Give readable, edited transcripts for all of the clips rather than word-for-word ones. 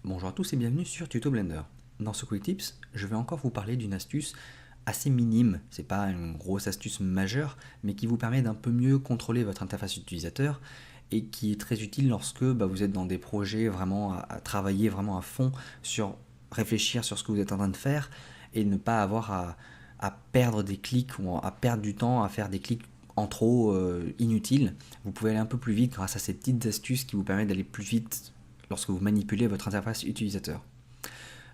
Bonjour à tous et bienvenue sur Tuto Blender. Dans ce Quick Tips, je vais encore vous parler d'une astuce assez minime, c'est pas une grosse astuce majeure, mais qui vous permet d'un peu mieux contrôler votre interface utilisateur et qui est très utile lorsque vous êtes dans des projets vraiment à travailler vraiment à fond sur réfléchir sur ce que vous êtes en train de faire et ne pas avoir à perdre des clics ou à perdre du temps à faire des clics en trop inutiles. Vous pouvez aller un peu plus vite grâce à ces petites astuces qui vous permettent d'aller plus vite lorsque vous manipulez votre interface utilisateur.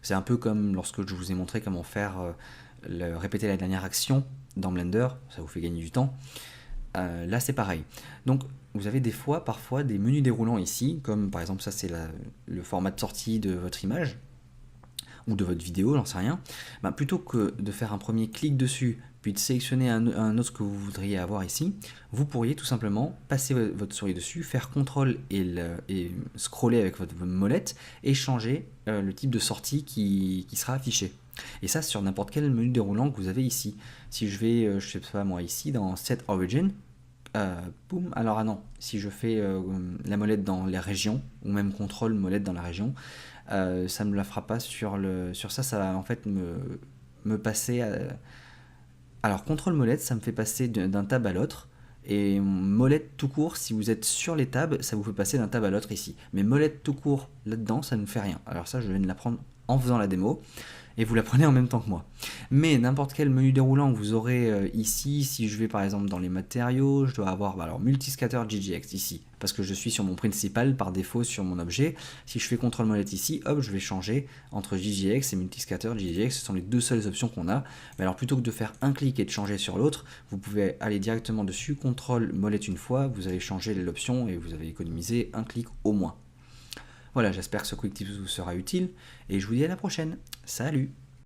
C'est un peu comme lorsque je vous ai montré comment faire répéter la dernière action dans Blender, ça vous fait gagner du temps. Là c'est pareil. Donc vous avez parfois des menus déroulants ici, comme par exemple ça c'est le format de sortie de votre image ou de votre vidéo, j'en sais rien. Plutôt que de faire un premier clic dessus, puis de sélectionner un autre que vous voudriez avoir ici, vous pourriez tout simplement passer votre souris dessus, faire CTRL et scroller avec votre molette et changer le type de sortie qui sera affiché. Et ça sur n'importe quel menu déroulant que vous avez ici. Si je vais, je sais pas moi, ici dans Set Origin, boum, alors si je fais la molette dans les régions, ou même CTRL molette dans la région, ça ne me la fera pas sur ça, ça va en fait me passer alors CTRL molette, ça me fait passer d'un tab à l'autre, et molette tout court, si vous êtes sur les tabs, ça vous fait passer d'un tab à l'autre ici. Mais molette tout court là-dedans, ça ne fait rien. Alors ça, je viens de l'apprendre en faisant la démo, et vous l'apprenez en même temps que moi. Mais n'importe quel menu déroulant que vous aurez ici, si je vais par exemple dans les matériaux, je dois avoir alors Multiscatter GGX ici, parce que je suis sur mon principal par défaut sur mon objet. Si je fais CTRL molette ici, hop, je vais changer entre GGX et Multiscatter GGX, ce sont les deux seules options qu'on a. Mais alors plutôt que de faire un clic et de changer sur l'autre, vous pouvez aller directement dessus, CTRL molette une fois, vous allez changer l'option et vous avez économisé un clic au moins. Voilà, j'espère que ce Quick Tips vous sera utile et je vous dis à la prochaine. Salut!